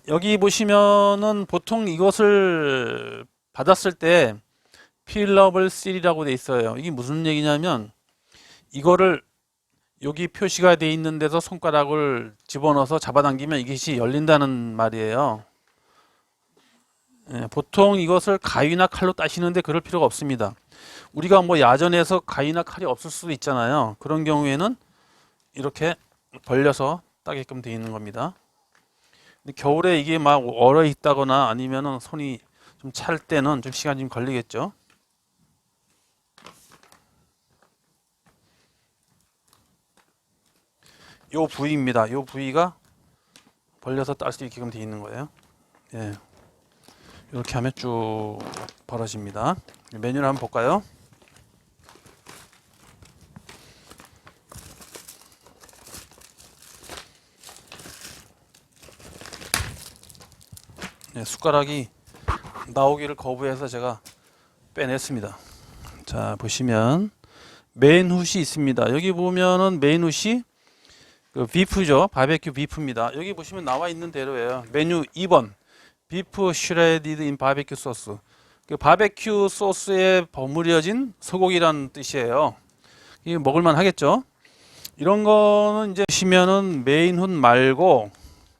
여기 보시면은 보통 이것을 받았을 때 필러블 실이라고 돼 있어요. 이게 무슨 얘기냐면 이거를 여기 표시가 돼 있는 데서 손가락을 집어넣어서 잡아당기면 이것이 열린다는 말이에요. 예, 보통 이것을 가위나 칼로 따시는데 그럴 필요가 없습니다. 우리가 뭐 야전에서 가위나 칼이 없을 수도 있잖아요. 그런 경우에는 이렇게 벌려서 따게끔 되어 있는 겁니다. 근데 겨울에 이게 막 얼어 있다거나 아니면은 손이 좀 찰 때는 좀 시간이 좀 걸리겠죠. 요 부위입니다. 요 부위가 벌려서 딸 수 있게끔 되어 있는 거예요. 예. 이렇게 하면 쭉 벌어집니다. 메뉴를 한번 볼까요? 예, 숟가락이 나오기를 거부해서 제가 빼냈습니다. 자, 보시면 메인 훗이 있습니다. 여기 보면은 메인 훗이 그 비프죠. 바베큐 비프입니다. 여기 보시면 나와 있는 대로예요. 메뉴 2번 비프 슈레디드 인 바베큐 소스. 그 바베큐 소스에 버무려진 소고기란 뜻이에요. 이게 먹을만 하겠죠. 이런 거는 이제 보시면은 메인 훗 말고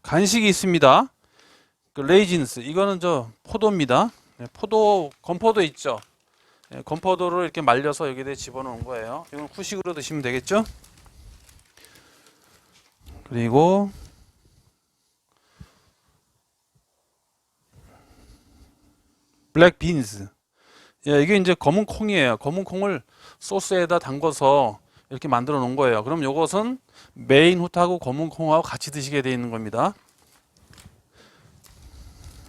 간식이 있습니다. 그 레이진스, 이거는 저 포도입니다. 포도, 건포도 있죠. 건포도를 이렇게 말려서 여기에 집어넣은 거예요. 이건 후식으로 드시면 되겠죠. 그리고 블랙 빈스, 예, 이게 이제 검은 콩이에요. 검은 콩을 소스에다 담궈서 이렇게 만들어 놓은 거예요. 그럼 이것은 메인 훗하고 검은 콩하고 같이 드시게 되어 있는 겁니다.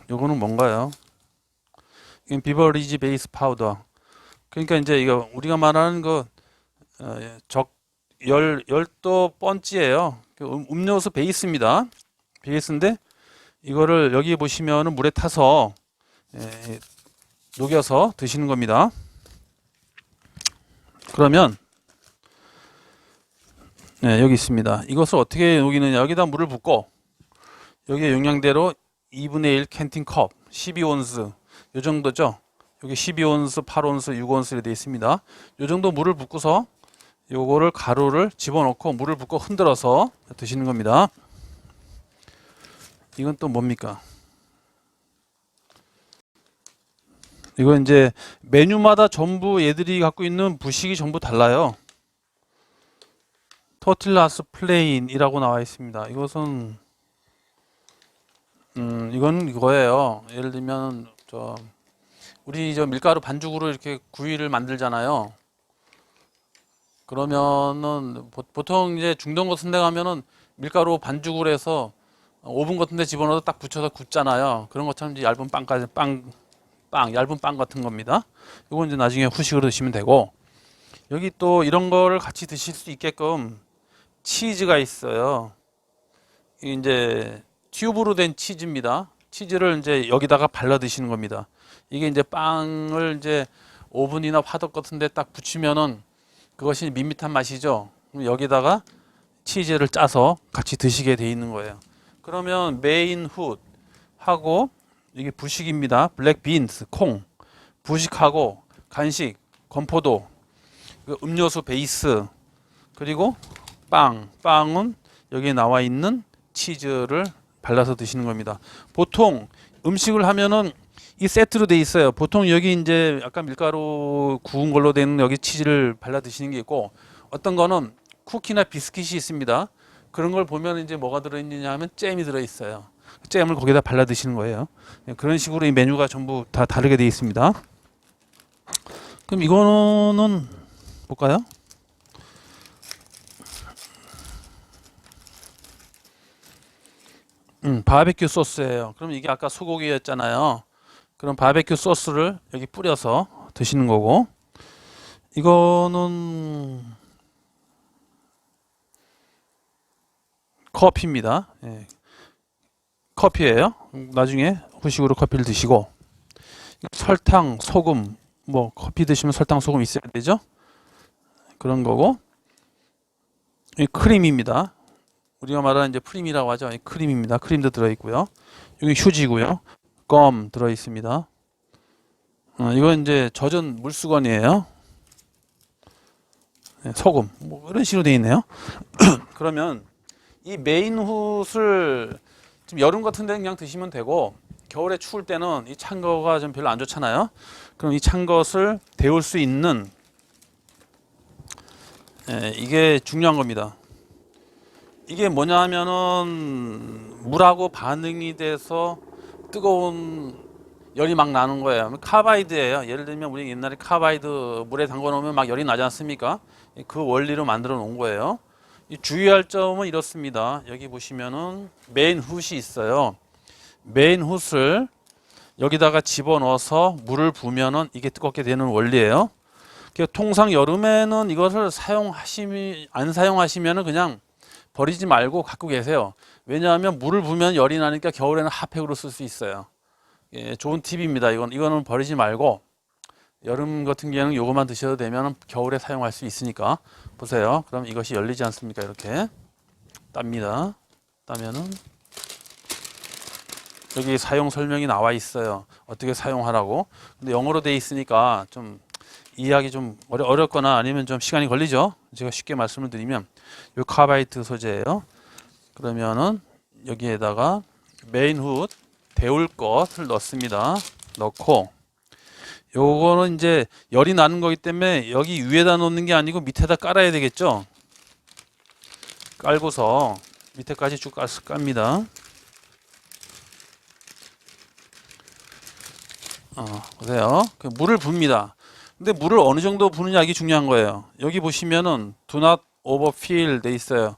요거는 뭔가요? 이건 비버리지 베이스 파우더. 그러니까 이제 이거 우리가 말하는 그 열도 펀치예요. 음료수 베이스입니다. 베이스인데 이거를 여기 보시면은 물에 타서 녹여서 드시는 겁니다. 그러면 여기 있습니다. 이것을 어떻게 녹이느냐? 여기다 물을 붓고 여기에 용량대로 2분의 1 캔팅 컵 12온스 요 정도죠. 여기 12온스, 8온스, 6온스로 되어 있습니다. 요 정도 물을 붓고서 요거를 가루를 집어넣고 물을 붓고 흔들어서 드시는 겁니다. 이건 또 뭡니까? 이건 이제 메뉴마다 전부 얘들이 갖고 있는 부식이 전부 달라요. 토틸라스 플레인이라고 나와 있습니다. 이것은 이건 이거예요. 예를 들면 우리 밀가루 반죽으로 이렇게 구이를 만들잖아요. 그러면은 보통 이제 중동 같은 데 가면은 밀가루 반죽을 해서 오븐 같은 데 집어넣어서 딱 붙여서 굽잖아요. 그런 것처럼 이제 얇은 빵까지 얇은 빵 같은 겁니다. 이건 이제 나중에 후식으로 드시면 되고, 여기 또 이런 거를 같이 드실 수 있게끔 치즈가 있어요. 이게 이제 튜브로 된 치즈입니다. 치즈를 이제 여기다가 발라 드시는 겁니다. 이게 이제 빵을 이제 오븐이나 화덕 같은 데 딱 붙이면은 그것이 밋밋한 맛이죠. 여기다가 치즈를 짜서 같이 드시게 돼 있는 거예요. 그러면 메인 훗 하고 이게 부식입니다. 블랙 빈스, 콩, 부식하고 간식, 건포도, 음료수 베이스, 그리고 빵은 여기에 나와 있는 치즈를 발라서 드시는 겁니다. 보통 음식을 하면은 이 세트로 돼 있어요. 보통 여기 이제 약간 밀가루 구운 걸로 된 여기 치즈를 발라 드시는 게 있고, 어떤 거는 쿠키나 비스킷이 있습니다. 그런 걸 보면 이제 뭐가 들어있느냐 하면 잼이 들어있어요. 잼을 거기다 발라 드시는 거예요. 그런 식으로 이 메뉴가 전부 다 다르게 되어 있습니다. 그럼 이거는 볼까요? 바베큐 소스예요. 그럼 이게 아까 소고기였잖아요. 그럼 바베큐 소스를 여기 뿌려서 드시는 거고, 이거는 커피입니다. 예, 커피예요. 나중에 후식으로 커피를 드시고, 설탕, 소금, 뭐 커피 드시면 설탕, 소금 있어야 되죠. 그런 거고, 이 크림입니다. 우리가 말하는 이제 프림이라고 하죠. 이 크림입니다. 크림도 들어있고요. 여기 휴지고요. 껌 들어 있습니다. 이건 이제 젖은 물수건이에요. 네, 소금 뭐 이런 식으로 되어 있네요. 그러면 이 메인 훗을 좀 여름 같은 데는 그냥 드시면 되고, 겨울에 추울 때는 이 찬 거가 좀 별로 안 좋잖아요. 그럼 이 찬 것을 데울 수 있는, 이게 중요한 겁니다. 이게 뭐냐 하면은 물하고 반응이 돼서 뜨거운 열이 막 나는 거예요. 카바이드예요. 예를 들면 우리 옛날에 카바이드 물에 담궈 놓으면 막 열이 나지 않습니까? 그 원리로 만들어 놓은 거예요. 이 주의할 점은 이렇습니다. 여기 보시면은 메인 훗이 있어요. 메인 훗을 여기다가 집어넣어서 물을 부으면은 이게 뜨겁게 되는 원리예요. 통상 여름에는 이것을 안 사용하시면은 그냥 버리지 말고 갖고 계세요. 왜냐하면 물을 부으면 열이 나니까 겨울에는 핫팩으로 쓸 수 있어요. 예, 좋은 팁입니다. 이거는 버리지 말고 여름 같은 경우는 이거만 드셔도 되면 겨울에 사용할 수 있으니까. 보세요. 그럼 이것이 열리지 않습니까? 이렇게 땁니다. 따면은 여기 사용 설명이 나와 있어요. 어떻게 사용하라고. 근데 영어로 돼 있으니까 좀 이해하기 좀 어렵거나 아니면 좀 시간이 걸리죠. 제가 쉽게 말씀을 드리면 이 카바이트 소재예요. 그러면은 여기에다가 메인 훗 데울 것을 넣습니다. 넣고, 요거는 이제 열이 나는 거기 때문에 여기 위에다 놓는 게 아니고 밑에다 깔아야 되겠죠. 깔고서 밑에까지 쭉 깝니다. 보세요. 물을 붓니다. 근데 물을 어느 정도 부느냐 이게 중요한 거예요. 여기 보시면은 do not overfill 돼 있어요.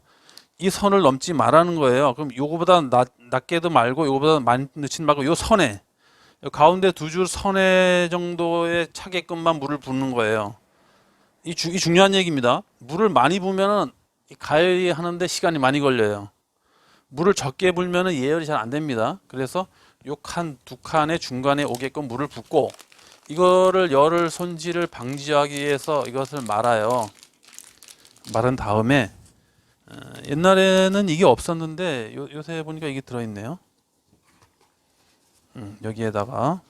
이 선을 넘지 말라는 거예요. 그럼 요거보다 낮게도 말고 요거보다 많이 넣지 말고 요 선에, 요 가운데 두 줄 선에 정도에 차게끔만 물을 붓는 거예요. 이 중요한 얘기입니다. 물을 많이 부으면은 가열이 하는데 시간이 많이 걸려요. 물을 적게 불면은 예열이 잘 안 됩니다. 그래서 요 칸 두 칸의 중간에 오게끔 물을 붓고, 이거를 열을 손질을 방지하기 위해서 이것을 말아요. 마른 다음에, 옛날에는 이게 없었는데 요새 보니까 이게 들어있네요. 여기에다가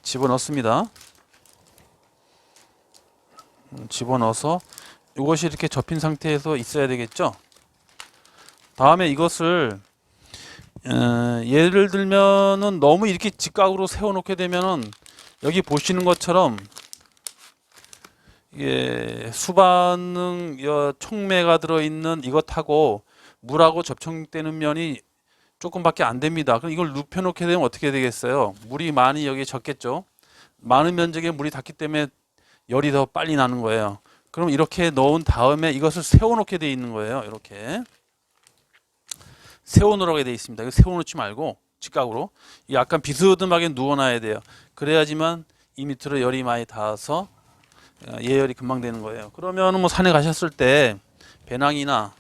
집어넣습니다. 집어넣어서 이것이 이렇게 접힌 상태에서 있어야 되겠죠. 다음에 이것을 예를 들면은 너무 이렇게 직각으로 세워 놓게 되면은 여기 보시는 것처럼 이게 수반능 촉매가 들어있는 이것하고 물하고 접촉되는 면이 조금밖에 안 됩니다. 그럼 이걸 눕혀 놓게 되면 어떻게 되겠어요? 물이 많이 여기에 젖겠죠. 많은 면적에 물이 닿기 때문에 열이 더 빨리 나는 거예요. 그럼 이렇게 넣은 다음에 이것을 세워 놓게 돼 있는 거예요. 이렇게 세워 놓으라고 돼 있습니다. 이거 세워 놓지 말고 직각으로 약간 비스듬하게 누워 놔야 돼요. 그래야지만 이 밑으로 열이 많이 닿아서 예열이 금방 되는 거예요. 그러면은 뭐 산에 가셨을 때 배낭이나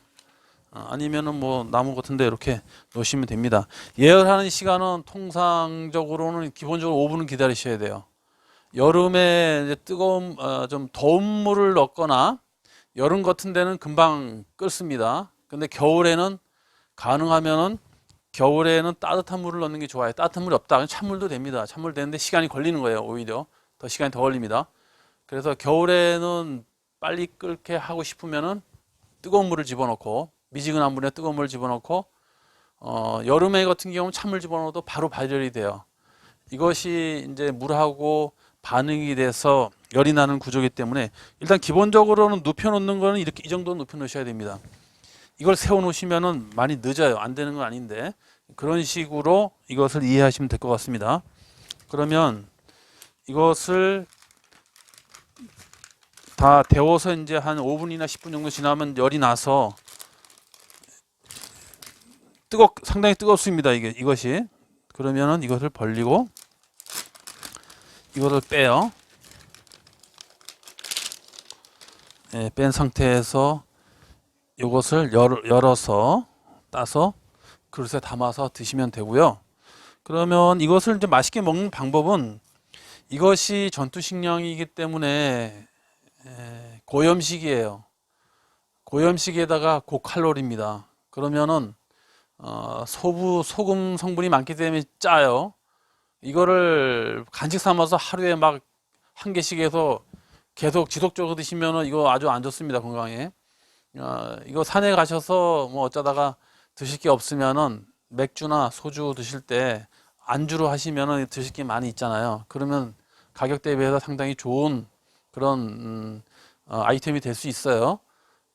아니면은 뭐 나무 같은 데 이렇게 놓으시면 됩니다. 예열하는 시간은 통상적으로는 기본적으로 5분은 기다리셔야 돼요. 여름에 이제 뜨거운 좀 더운 물을 넣거나 여름 같은 데는 금방 끓습니다. 근데 겨울에는 가능하면은 겨울에는 따뜻한 물을 넣는 게 좋아요. 따뜻한 물이 없다. 찬물도 됩니다. 찬물 되는데 시간이 걸리는 거예요. 오히려 시간이 더 걸립니다. 그래서 겨울에는 빨리 끓게 하고 싶으면은 뜨거운 물을 집어넣고, 미지근한 물에 뜨거운 물을 집어넣고, 여름에 같은 경우는 찬물 집어넣어도 바로 발열이 돼요. 이것이 이제 물하고 반응이 돼서 열이 나는 구조이기 때문에 일단 기본적으로는 눕혀 놓는 거는 이렇게 이 정도 눕혀 놓으셔야 됩니다. 이걸 세워 놓으시면은 많이 늦어요. 안 되는 건 아닌데 그런 식으로 이것을 이해하시면 될 것 같습니다. 그러면 이것을 다 데워서 이제 한 5분이나 10분 정도 지나면 열이 나서 상당히 뜨겁습니다. 이것이. 그러면은 이것을 벌리고 이거를 빼요. 뺀 상태에서 이것을 열어서 따서 그릇에 담아서 드시면 되고요. 그러면 이것을 이제 맛있게 먹는 방법은, 이것이 전투식량이기 때문에 고염식이에요. 고염식에다가 고칼로리입니다. 그러면은 소금 성분이 많기 때문에 짜요. 이거를 간식 삼아서 하루에 막 한 개씩 해서 계속 지속적으로 드시면은 이거 아주 안 좋습니다, 건강에. 이거 산에 가셔서 뭐 어쩌다가 드실 게 없으면은 맥주나 소주 드실 때 안주로 하시면은 드실 게 많이 있잖아요. 그러면 가격 대비해서 상당히 좋은 그런 아이템이 될 수 있어요.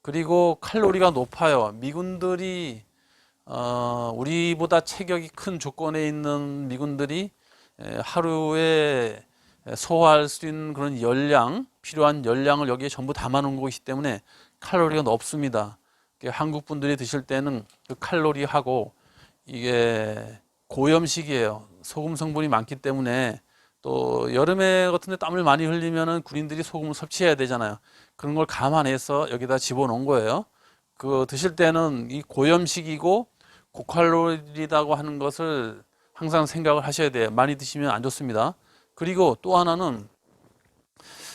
그리고 칼로리가 높아요. 미군들이 우리보다 체격이 큰 조건에 있는 미군들이 하루에 소화할 수 있는 그런 열량, 필요한 열량을 여기에 전부 담아 놓은 것이기 때문에 칼로리가 높습니다. 한국 분들이 드실 때는 그 칼로리하고 이게 고염식이에요. 소금 성분이 많기 때문에 또 여름에 같은데 땀을 많이 흘리면은 군인들이 소금을 섭취해야 되잖아요. 그런 걸 감안해서 여기다 집어넣은 거예요. 그 드실 때는 이 고염식이고 고칼로리라고 하는 것을 항상 생각을 하셔야 돼요. 많이 드시면 안 좋습니다. 그리고 또 하나는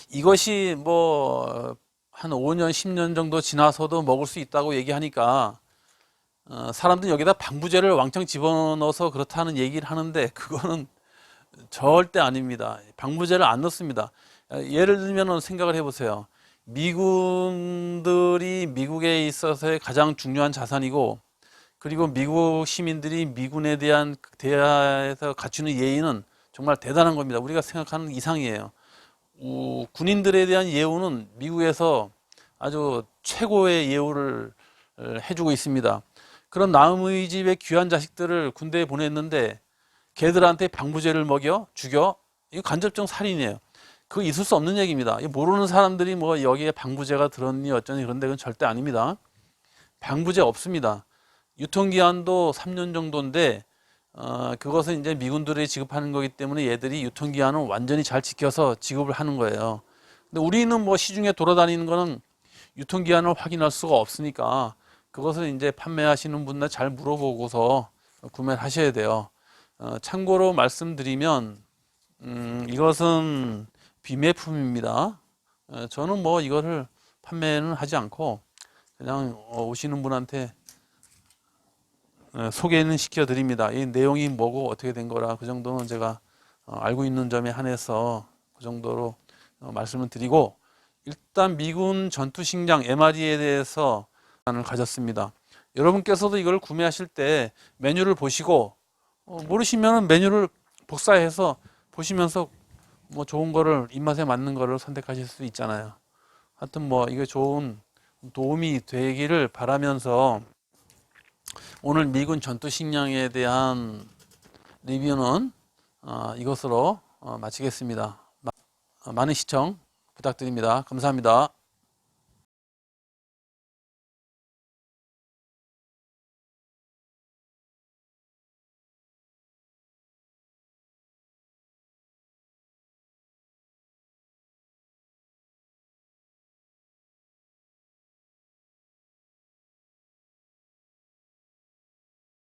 이것이 뭐 한 5년, 10년 정도 지나서도 먹을 수 있다고 얘기하니까 사람들은 여기다 방부제를 왕창 집어넣어서 그렇다는 얘기를 하는데 그거는 절대 아닙니다. 방부제를 안 넣습니다. 예를 들면 생각을 해보세요. 미군들이 미국에 있어서의 가장 중요한 자산이고 그리고 미국 시민들이 미군에 대한 대하에서 갖추는 예의는 정말 대단한 겁니다. 우리가 생각하는 이상이에요. 군인들에 대한 예우는 미국에서 아주 최고의 예우를 해주고 있습니다. 그런 남의 집의 귀한 자식들을 군대에 보냈는데 걔들한테 방부제를 먹여 죽여 이거 간접적 살인이에요. 그거 있을 수 없는 얘기입니다. 모르는 사람들이 뭐 여기에 방부제가 들었니 어쩌니 그런데 그건 절대 아닙니다. 방부제 없습니다. 유통기한도 3년 정도인데 그것은 이제 미군들이 지급하는 거기 때문에 얘들이 유통기한을 완전히 잘 지켜서 지급을 하는 거예요. 근데 우리는 뭐 시중에 돌아다니는 거는 유통기한을 확인할 수가 없으니까 그것을 이제 판매하시는 분들 잘 물어보고서 구매를 하셔야 돼요. 참고로 말씀드리면 이것은 비매품입니다. 저는 뭐 이거를 판매는 하지 않고 그냥 오시는 분한테 소개는 시켜 드립니다. 이 내용이 뭐고 어떻게 된 거라 그 정도는 제가 알고 있는 점에 한해서 그 정도로 말씀을 드리고 일단 미군 전투식량 MRE에 대해서 을 가졌습니다. 여러분께서도 이걸 구매하실 때 메뉴를 보시고 모르시면 메뉴를 복사해서 보시면서 뭐 좋은 거를 입맛에 맞는 거를 선택하실 수 있잖아요. 하여튼 뭐 이게 좋은 도움이 되기를 바라면서 오늘 미군 전투식량에 대한 리뷰는 이것으로 마치겠습니다. 많은 시청 부탁드립니다. 감사합니다.